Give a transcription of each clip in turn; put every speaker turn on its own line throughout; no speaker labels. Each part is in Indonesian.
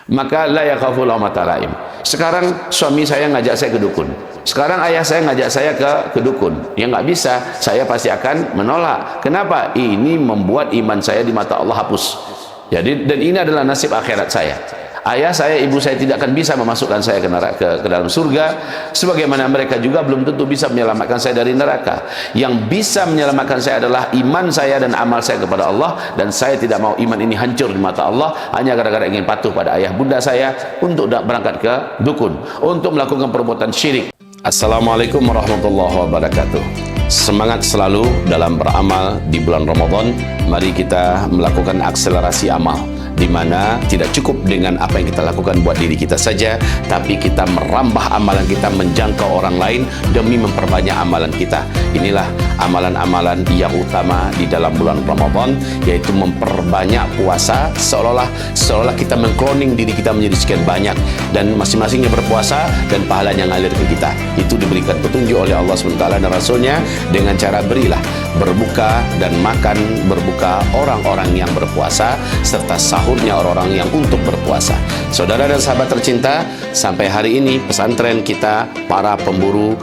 maka la yakhafu laumata laim. Sekarang suami saya ngajak saya ke dukun, sekarang ayah saya ngajak saya ke dukun, ya nggak bisa, saya pasti akan menolak. Kenapa? Ini membuat iman saya di mata Allah hapus. Jadi, dan ini adalah nasib akhirat saya. Ayah saya, ibu saya tidak akan bisa memasukkan saya ke neraka, ke dalam surga, sebagaimana mereka juga belum tentu bisa menyelamatkan saya dari neraka. Yang bisa menyelamatkan saya adalah iman saya dan amal saya kepada Allah, dan saya tidak mau iman ini hancur di mata Allah hanya gara-gara ingin patuh pada ayah bunda saya untuk berangkat ke dukun, untuk melakukan perbuatan syirik. Assalamualaikum warahmatullahi wabarakatuh. Semangat selalu dalam beramal di bulan Ramadan. Mari kita melakukan akselerasi amal, di mana tidak cukup dengan apa yang kita lakukan buat diri kita saja, tapi kita merambah amalan kita menjangkau orang lain demi memperbanyak amalan kita. Inilah amalan-amalan yang utama di dalam bulan Ramadan, yaitu memperbanyak puasa, seolah-olah kita mengkloning diri kita menjadi sekian banyak, dan masing-masingnya berpuasa dan pahalanya ngalir ke kita. Itu diberikan petunjuk oleh Allah SWT dan Rasulnya dengan cara berilah berbuka dan makan berbuka orang-orang yang berpuasa, serta sahurnya orang-orang yang untuk berpuasa. Saudara dan sahabat tercinta, sampai hari ini pesantren kita, para pemburu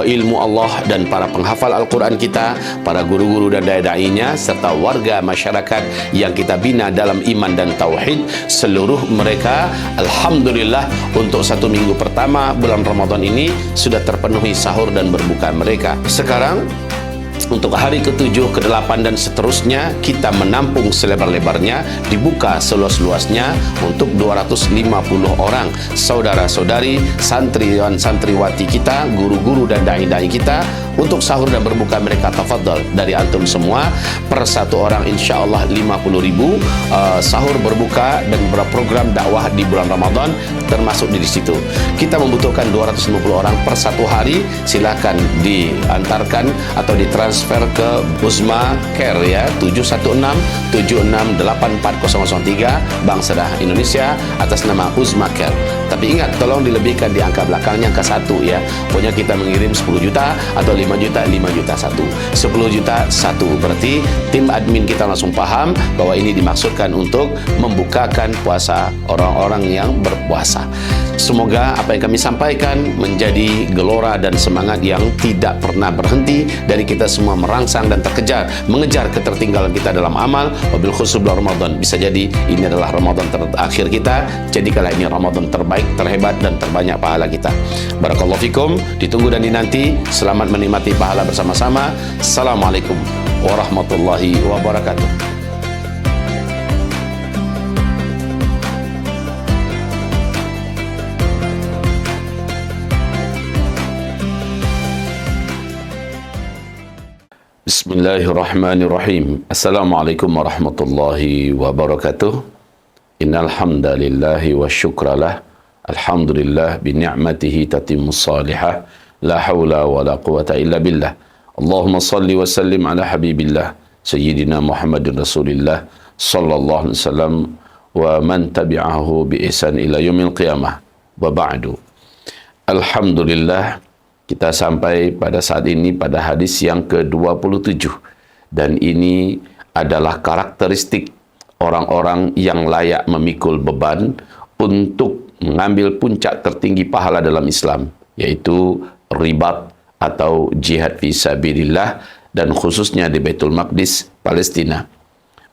ilmu Allah dan para penghafal Al-Quran kita, para guru-guru dan dai-dainya, serta warga masyarakat yang kita bina dalam iman dan tauhid, seluruh mereka alhamdulillah untuk 1 minggu pertama bulan Ramadan ini sudah terpenuhi sahur dan berbuka mereka. Sekarang untuk hari ke-7, ke-8 dan seterusnya kita menampung selebar-lebarnya, dibuka seluas-luasnya untuk 250 orang saudara-saudari, santriwan santriwati kita, guru-guru dan dai-dai kita untuk sahur dan berbuka mereka. Tafadhal dari antum semua, per 1 orang insyaallah 50.000 sahur berbuka dan program dakwah di bulan Ramadan termasuk di situ. Kita membutuhkan 250 orang per 1 hari. Silakan diantarkan atau ditransfer ke Uzma Care ya, 716-7684-003 Bank Sedah Indonesia atas nama Uzma Care. Tapi ingat, tolong dilebihkan di angka belakangnya, angka 1 ya. Pokoknya kita mengirim 10 juta atau 5 juta 1, 10 juta 1. Berarti tim admin kita langsung paham bahwa ini dimaksudkan untuk membukakan puasa orang-orang yang berpuasa. Semoga apa yang kami sampaikan menjadi gelora dan semangat yang tidak pernah berhenti dari kita semua merangsang dan mengejar ketertinggalan kita dalam amal. Wabil khusus bulan Ramadan, bisa jadi ini adalah Ramadan terakhir kita, jadikanlah ini Ramadan terbaik, terhebat dan terbanyak pahala kita. Barakallahu fikum, ditunggu dan dinanti. Selamat menikmati pahala bersama-sama. Assalamualaikum warahmatullahi wabarakatuh. Bismillahirrahmanirrahim. Assalamualaikum warahmatullahi wabarakatuh. Innal hamdalillahi wa syukralah. Alhamdulillah bi ni'matihi tatimmus salihah. La haula wa la quwata illa billah. Allahumma salli wa sallim ala habibillah sayyidina Muhammadin Rasulillah sallallahu alaihi wasallam wa man tabi'ahu bi ihsan ila yaumil qiyamah. Wa ba'du. Alhamdulillah, kita sampai pada saat ini pada hadis yang ke-27, dan ini adalah karakteristik orang-orang yang layak memikul beban untuk mengambil puncak tertinggi pahala dalam Islam, yaitu ribat atau jihad fisabilillah, dan khususnya di Baitul Maqdis, Palestina.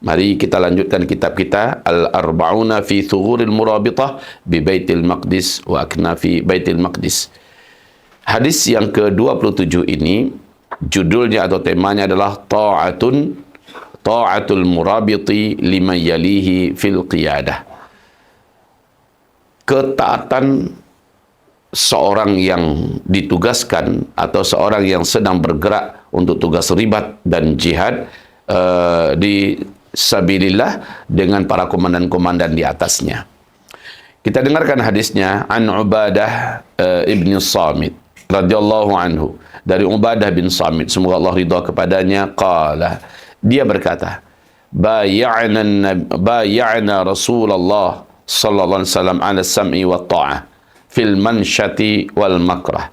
Mari kita lanjutkan kitab kita Al-Arba'una fi Thughuril Murabitah bi Baitil Maqdis wa Aknafi Baitil Maqdis. Hadis yang ke-27 ini judulnya atau temanya adalah ta'atul murabiti liman yalihi fil qiyadah. Ketaatan seorang yang ditugaskan atau seorang yang sedang bergerak untuk tugas ribat dan jihad di sabilillah dengan para komandan-komandan di atasnya. Kita dengarkan hadisnya an Ubadah ibn Samit radhiyallahu anhu, dari Ubadah bin Samit, semoga Allah ridha kepadanya, qala, dia berkata, bay'ana Rasulullah sallallahu alaihi wasallam ala sam'i wa ta'ah fil mansyati wal makrah.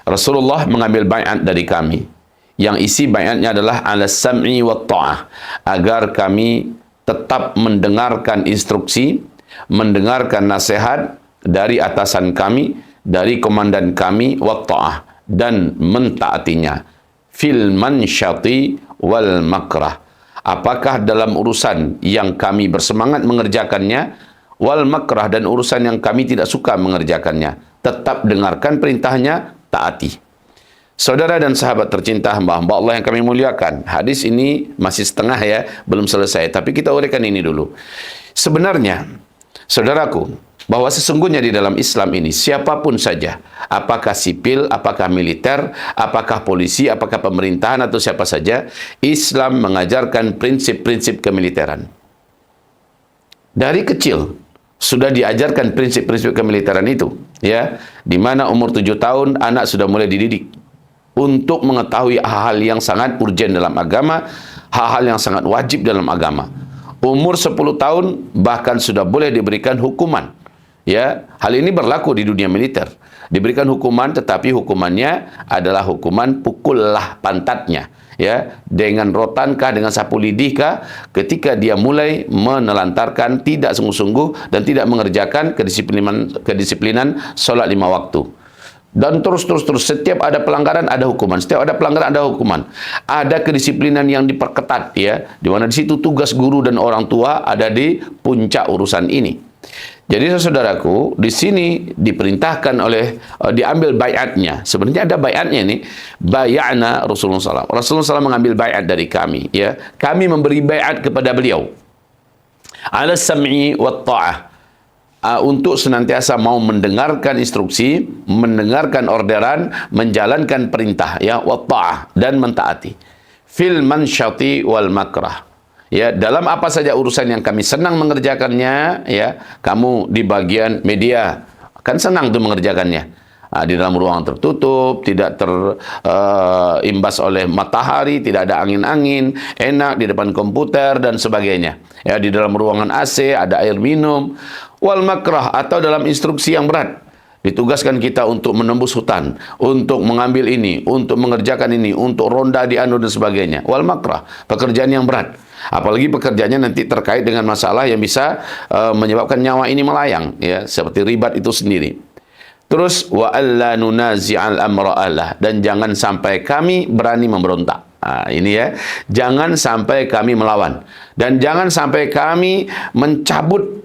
Rasulullah mengambil baiat dari kami, yang isi baiatnya adalah ala sam'i wa ta'ah, agar kami tetap mendengarkan instruksi mendengarkan nasihat dari atasan kami, dari komandan kami, wa ta'ah, dan mentaatinya, fil mansyati wal makrah. Apakah dalam urusan yang kami bersemangat mengerjakannya, wal makrah, dan urusan yang kami tidak suka mengerjakannya, tetap dengarkan perintahnya, taati. Saudara dan sahabat tercinta, hamba-hamba Allah yang kami muliakan, hadis ini masih setengah ya, belum selesai, tapi kita uraikan ini dulu. Sebenarnya, saudaraku, bahwa sesungguhnya di dalam Islam ini, siapapun saja, apakah sipil, apakah militer, apakah polisi, apakah pemerintahan, atau siapa saja, Islam mengajarkan prinsip-prinsip kemiliteran. Dari kecil sudah diajarkan prinsip-prinsip kemiliteran itu, ya, di mana umur 7 tahun anak sudah mulai dididik untuk mengetahui hal-hal yang sangat urgen dalam agama, hal-hal yang sangat wajib dalam agama. Umur 10 tahun bahkan sudah boleh diberikan hukuman. Ya, hal ini berlaku di dunia militer. Diberikan hukuman, tetapi hukumannya adalah hukuman pukullah pantatnya, ya, dengan rotankah, dengan sapu lidihkah, ketika dia mulai menelantarkan, tidak sungguh-sungguh dan tidak mengerjakan kedisiplinan solat 5 waktu. Dan terus setiap ada pelanggaran ada hukuman, setiap ada pelanggaran ada hukuman, ada kedisiplinan yang diperketat, ya, di mana di situ tugas guru dan orang tua ada di puncak urusan ini. Jadi saudaraku, di sini diperintahkan oleh diambil baiatnya. Sebenarnya ada baiatnya ini, bayana Rasulullah SAW. Rasulullah SAW mengambil baiat dari kami, ya. Kami memberi baiat kepada beliau ala sam'i wa ta'ah, untuk senantiasa mau mendengarkan instruksi, mendengarkan orderan, menjalankan perintah, ya, wa ta'ah, dan mentaati, fil mansyati wal makrah, ya, dalam apa saja urusan yang kami senang mengerjakannya, ya. Kamu di bagian media kan senang tuh mengerjakannya, di dalam ruang tertutup, tidak terimbas oleh matahari, tidak ada angin-angin, enak di depan komputer dan sebagainya, ya, di dalam ruangan AC ada air minum. Wal makrah, atau dalam instruksi yang berat, ditugaskan kita untuk menembus hutan, untuk mengambil ini, untuk mengerjakan ini, untuk ronda di anu dan sebagainya. Wal makrah, pekerjaan yang berat, apalagi pekerjaannya nanti terkait dengan masalah yang bisa menyebabkan nyawa ini melayang, ya, seperti ribat itu sendiri. Terus wa alla nunazi'al amra ahlah, dan jangan sampai kami berani memberontak. Ini ya, jangan sampai kami melawan, dan jangan sampai kami mencabut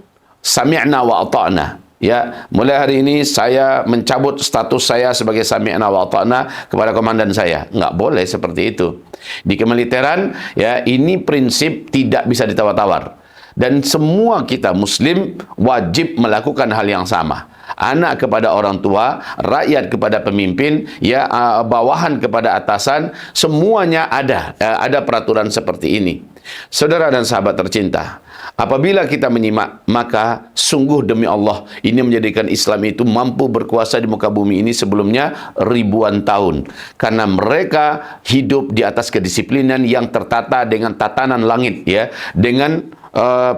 sami'na wa ata'na, ya. Mulai hari ini saya mencabut status saya sebagai sami'na wa ata'na kepada komandan saya. Nggak boleh seperti itu. Di kemiliteran, ya, ini prinsip tidak bisa ditawar-tawar. Dan semua kita muslim wajib melakukan hal yang sama. Anak kepada orang tua, rakyat kepada pemimpin, ya, bawahan kepada atasan, semuanya ada peraturan seperti ini. Saudara dan sahabat tercinta, apabila kita menyimak, maka sungguh demi Allah, ini menjadikan Islam itu mampu berkuasa di muka bumi ini sebelumnya ribuan tahun. Karena mereka hidup di atas kedisiplinan yang tertata dengan tatanan langit, ya, dengan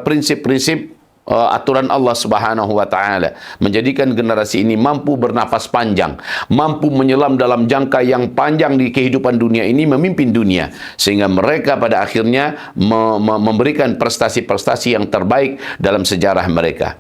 prinsip-prinsip aturan Allah Subhanahu wa taala, menjadikan generasi ini mampu bernafas panjang, mampu menyelam dalam jangka yang panjang di kehidupan dunia ini, memimpin dunia, sehingga mereka pada akhirnya memberikan prestasi-prestasi yang terbaik dalam sejarah mereka.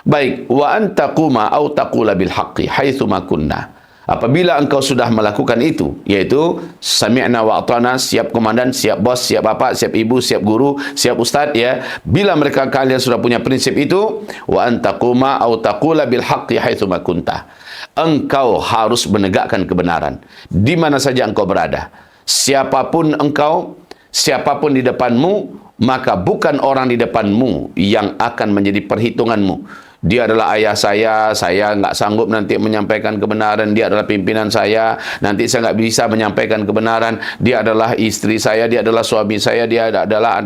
Baik, wa antaquma au taqula bil haqqi haitsu ma kunna. Apabila engkau sudah melakukan itu, yaitu sami'na wa ata'na, siap komandan, siap bos, siap bapak, siap ibu, siap guru, siap ustaz, ya. Bila mereka kalian sudah punya prinsip itu, wa antaquma au taqula bil haqqi haitsu ma kunta. Engkau harus menegakkan kebenaran di mana saja engkau berada. Siapapun engkau, siapapun di depanmu, maka bukan orang di depanmu yang akan menjadi perhitunganmu. Dia adalah ayah saya nggak sanggup nanti menyampaikan kebenaran. Dia adalah pimpinan saya, nanti saya nggak bisa menyampaikan kebenaran. Dia adalah istri saya, dia adalah suami saya, dia adalah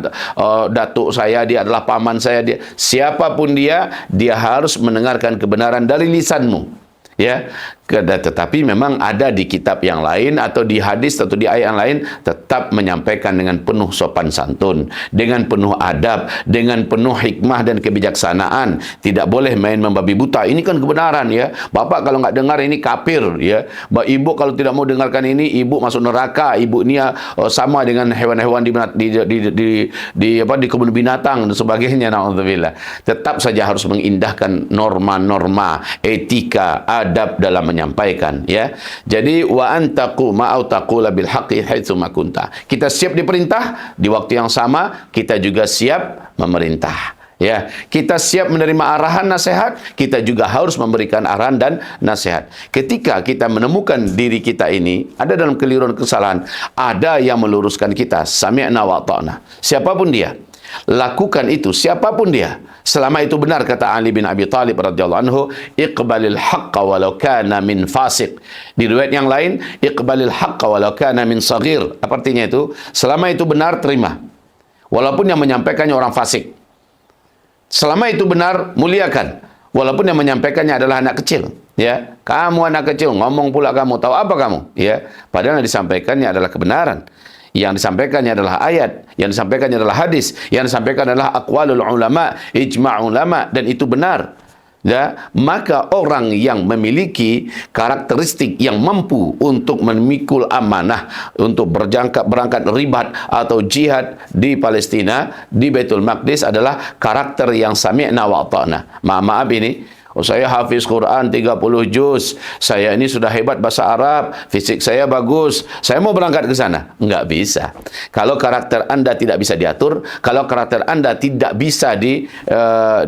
datuk saya, dia adalah paman saya. Siapapun dia harus mendengarkan kebenaran dari lisanmu. Ya, Tetapi memang ada di kitab yang lain atau di hadis atau di ayat yang lain tetap menyampaikan dengan penuh sopan santun, dengan penuh adab, dengan penuh hikmah dan kebijaksanaan. Tidak boleh main membabi buta. Ini kan kebenaran ya. Bapak kalau nggak dengar ini kafir ya. Ibu kalau tidak mau dengarkan ini, ibu masuk neraka. Ibu ini sama dengan hewan-hewan di kebun binatang dan sebagainya. Naudzubillah. Tetap saja harus mengindahkan norma-norma, etika, adab dalam menyampaikan ya. Jadi wa antaqu ma'au taqula bil haqqi haitsu ma kunta. Kita siap diperintah, di waktu yang sama kita juga siap memerintah. Ya, kita siap menerima arahan nasihat, kita juga harus memberikan arahan dan nasihat. Ketika kita menemukan diri kita ini ada dalam keliruan kesalahan, ada yang meluruskan kita, sami'na wa ta'na. Siapapun dia, lakukan itu, siapapun dia. Selama itu benar, kata Ali bin Abi Thalib radhiyallahu anhu, iqbalil haqqa walau kana min fasiq. Di riwayat yang lain, iqbalil haqqa walau kana min saghir. Apa artinya itu? Selama itu benar, terima. Walaupun yang menyampaikannya orang fasik. Selama itu benar, muliakan. Walaupun yang menyampaikannya adalah anak kecil. Ya, kamu anak kecil, ngomong pula kamu, tahu apa kamu? Ya, padahal yang disampaikannya adalah kebenaran. Yang disampaikannya adalah ayat, yang disampaikannya adalah hadis, yang disampaikan adalah aqwalul ulama, ijma' ulama, dan itu benar. Ya, maka orang yang memiliki karakteristik yang mampu untuk memikul amanah untuk berangkat ribat atau jihad di Palestina, di Baitul Maqdis adalah karakter yang sami'na wa ta'na. Maaf ini, saya hafiz Quran 30 juz, saya ini sudah hebat bahasa Arab, fisik saya bagus, saya mau berangkat ke sana. Enggak bisa. Kalau karakter Anda tidak bisa diatur, kalau karakter Anda tidak bisa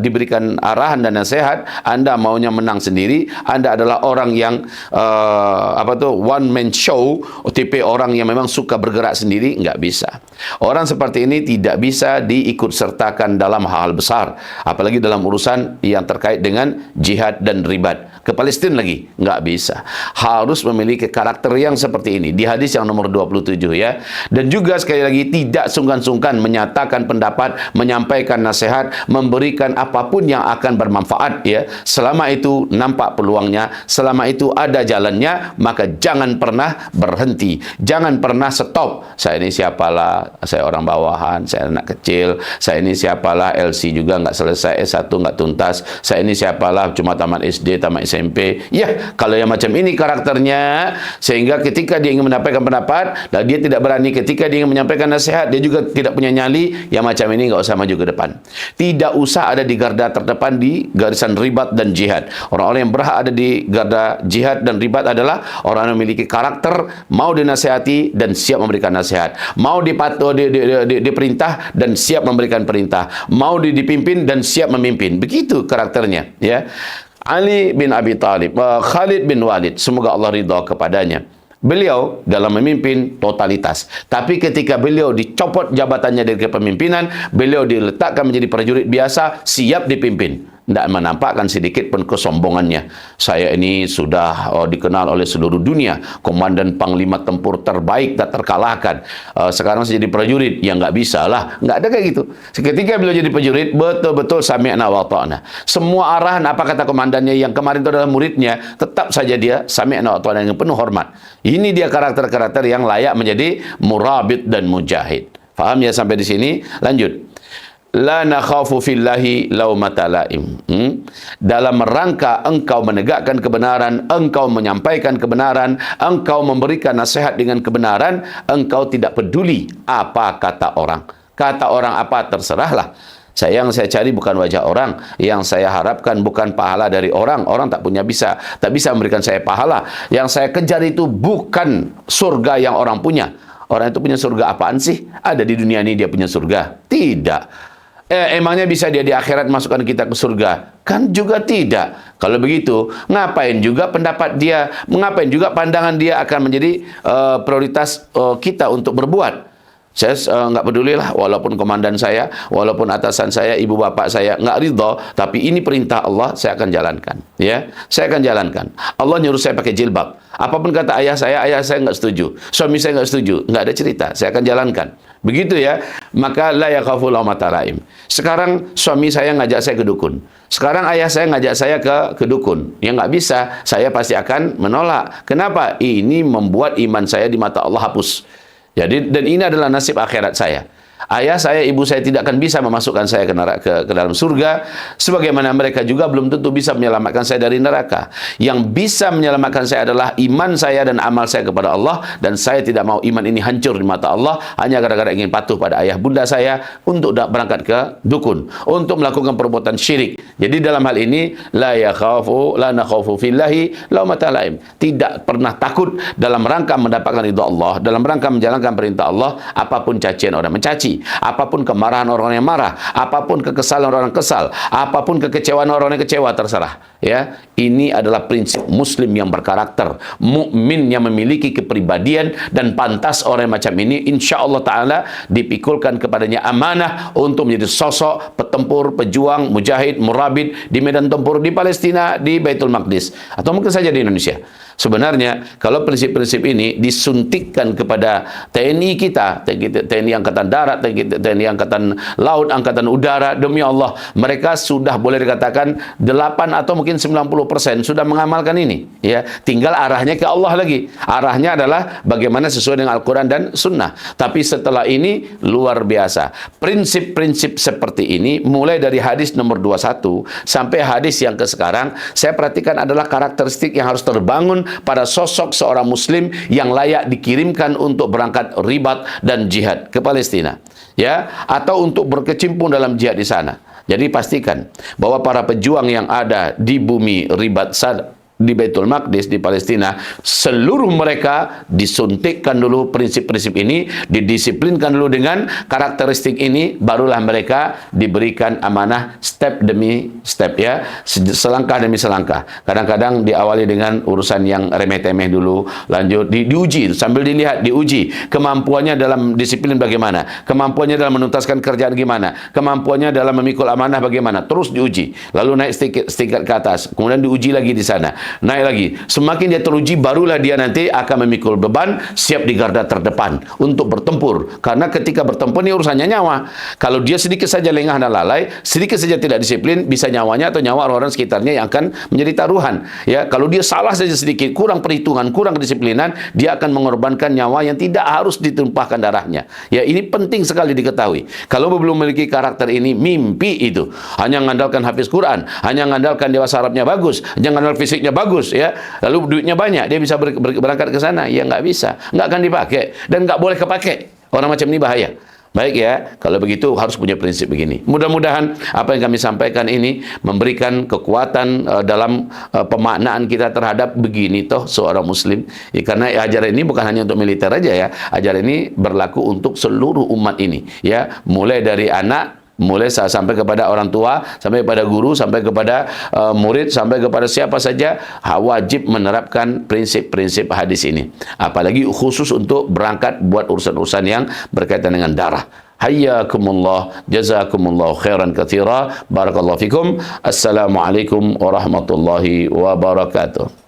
diberikan arahan dan nasihat, Anda maunya menang sendiri, Anda adalah orang yang one man show, tipe orang yang memang suka bergerak sendiri, enggak bisa. Orang seperti ini tidak bisa diikut sertakan dalam hal besar, apalagi dalam urusan yang terkait dengan jihad dan ribat. Ke Palestina lagi, nggak bisa. Harus memiliki karakter yang seperti ini. Di hadis yang nomor 27 ya. Dan juga sekali lagi tidak sungkan-sungkan menyatakan pendapat, menyampaikan nasihat, memberikan apapun yang akan bermanfaat ya. Selama itu nampak peluangnya, selama itu ada jalannya, maka jangan pernah berhenti. Jangan pernah stop. Saya ini siapalah, saya orang bawahan, saya anak kecil, saya ini siapalah, LC juga nggak selesai, S1 nggak tuntas, saya ini siapalah, cuma tamat SD, tamat SMP. Ya, kalau yang macam ini karakternya, sehingga ketika dia ingin menyampaikan pendapat, dan dia tidak berani, ketika dia ingin menyampaikan nasihat, dia juga tidak punya nyali, yang macam ini nggak usah maju ke depan. Tidak usah ada di garda terdepan di garisan ribat dan jihad. Orang-orang yang berhak ada di garda jihad dan ribat adalah orang yang memiliki karakter, mau dinasihati dan siap memberikan nasihat, mau diperintah dan siap memberikan perintah, mau dipimpin dan siap memimpin. Begitu karakternya ya. Ali bin Abi Thalib, Khalid bin Walid, semoga Allah ridha kepadanya. Beliau dalam memimpin totalitas. Tapi ketika beliau dicopot jabatannya dari kepemimpinan, beliau diletakkan menjadi prajurit biasa, siap dipimpin. Tidak menampakkan sedikit pun kesombongannya. Saya ini sudah dikenal oleh seluruh dunia, komandan panglima tempur terbaik, tak terkalahkan. Sekarang saya jadi prajurit, ya nggak bisa lah. Nggak ada kayak gitu. Ketika beliau jadi prajurit, betul-betul sami'na wa ta'na. Semua arahan apa kata komandannya yang kemarin itu adalah muridnya, tetap saja dia sami'na wa ta'na dengan penuh hormat. Ini dia karakter-karakter yang layak menjadi murabit dan mujahid. Faham ya sampai di sini? Lanjut. La nakhafu fillahi laumata laim. Dalam rangka engkau menegakkan kebenaran, engkau menyampaikan kebenaran, engkau memberikan nasihat dengan kebenaran, engkau tidak peduli apa kata orang. Kata orang apa, terserahlah. Yang saya cari bukan wajah orang, yang saya harapkan bukan pahala dari orang. Orang tak bisa memberikan saya pahala. Yang saya kejar itu bukan surga yang orang punya. Orang itu punya surga apaan sih? Ada di dunia ini dia punya surga? Tidak. Emangnya bisa dia di akhirat masukkan kita ke surga? Kan juga tidak. Kalau begitu, ngapain juga pendapat dia, ngapain juga pandangan dia akan menjadi prioritas kita untuk berbuat. Saya nggak pedulilah, walaupun komandan saya, walaupun atasan saya, ibu bapak saya nggak ridha, tapi ini perintah Allah, saya akan jalankan. Ya, saya akan jalankan. Allah nyuruh saya pakai jilbab. Apapun kata ayah saya nggak setuju. Suami saya nggak setuju. Nggak ada cerita. Saya akan jalankan. Begitu ya. Maka la yakhafu laumata laim. Sekarang suami saya ngajak saya ke dukun. Sekarang ayah saya ngajak saya ke dukun. Ya nggak bisa, saya pasti akan menolak. Kenapa? Ini membuat iman saya di mata Allah hapus. Jadi, dan ini adalah nasib akhirat saya. Ayah saya, ibu saya tidak akan bisa memasukkan saya ke dalam surga, sebagaimana mereka juga belum tentu bisa menyelamatkan saya dari neraka. Yang bisa menyelamatkan saya adalah iman saya dan amal saya kepada Allah, dan saya tidak mau iman ini hancur di mata Allah hanya gara-gara ingin patuh pada ayah bunda saya untuk berangkat ke dukun, untuk melakukan perbuatan syirik. Jadi dalam hal ini la nakhafu fillahi laumata laim. Tidak pernah takut dalam rangka mendapatkan ridha Allah, dalam rangka menjalankan perintah Allah, apapun cacian orang mencaci, apapun kemarahan orang yang marah, apapun kekesalan orang yang kesal, apapun kekecewaan orang yang kecewa, terserah. Ya, ini adalah prinsip Muslim yang berkarakter, mukmin yang memiliki kepribadian, dan pantas orang macam ini insya Allah Taala dipikulkan kepadanya amanah untuk menjadi sosok petempur, pejuang, mujahid, murabit di medan tempur di Palestina, di Baitul Maqdis, atau mungkin saja di Indonesia. Sebenarnya kalau prinsip-prinsip ini disuntikkan kepada TNI kita, TNI Angkatan Darat, TNI Angkatan Laut, Angkatan Udara, demi Allah, mereka sudah boleh dikatakan 8 atau mungkin 90% sudah mengamalkan ini. Ya, tinggal arahnya ke Allah lagi. Arahnya adalah bagaimana sesuai dengan Al-Quran dan Sunnah. Tapi setelah ini luar biasa. Prinsip-prinsip seperti ini mulai dari hadis nomor 21 sampai hadis yang ke sekarang, saya perhatikan adalah karakteristik yang harus terbangun pada sosok seorang muslim yang layak dikirimkan untuk berangkat ribat dan jihad ke Palestina, ya, atau untuk berkecimpung dalam jihad di sana. Jadi pastikan bahwa para pejuang yang ada di bumi ribat di Baitul Maqdis, di Palestina, seluruh mereka disuntikkan dulu prinsip-prinsip ini, didisiplinkan dulu dengan karakteristik ini, barulah mereka diberikan amanah step demi step, ya, selangkah demi selangkah. Kadang-kadang diawali dengan urusan yang remeh-temeh dulu, lanjut diuji, sambil dilihat, diuji kemampuannya dalam disiplin bagaimana, kemampuannya dalam menuntaskan kerjaan gimana, kemampuannya dalam memikul amanah bagaimana, terus diuji, lalu naik sedikit ke atas, kemudian diuji lagi di sana, naik lagi. Semakin dia teruji, barulah dia nanti akan memikul beban, siap di garda terdepan untuk bertempur. Karena ketika bertempur ini urusannya nyawa. Kalau dia sedikit saja lengah dan lalai, sedikit saja tidak disiplin, bisa nyawanya atau nyawa orang-orang sekitarnya yang akan menjadi taruhan. Ya, kalau dia salah saja sedikit, kurang perhitungan, kurang kedisiplinan, dia akan mengorbankan nyawa yang tidak harus ditumpahkan darahnya. Ya, ini penting sekali diketahui. Kalau belum memiliki karakter ini, mimpi itu. Hanya mengandalkan hafiz Quran, hanya mengandalkan dewasa Arabnya bagus, hanya mengandalkan fisiknya bagus, ya, lalu duitnya banyak, dia bisa berangkat ke sana, ya nggak bisa, nggak akan dipakai, dan nggak boleh kepakai. Orang macam ini bahaya. Baik ya, kalau begitu harus punya prinsip begini. Mudah-mudahan apa yang kami sampaikan ini memberikan kekuatan dalam pemaknaan kita terhadap begini toh seorang muslim. Ya, karena ajaran ini bukan hanya untuk militer aja, ya. Ajaran ini berlaku untuk seluruh umat ini, ya, mulai dari anak, mulai sampai kepada orang tua, sampai kepada guru, sampai kepada murid, sampai kepada siapa saja, wajib menerapkan prinsip-prinsip hadis ini. Apalagi khusus untuk berangkat buat urusan-urusan yang berkaitan dengan darah. Hayyakumullah, jazakumullah khairan katsira, barakallahu fikum. Assalamualaikum warahmatullahi wabarakatuh.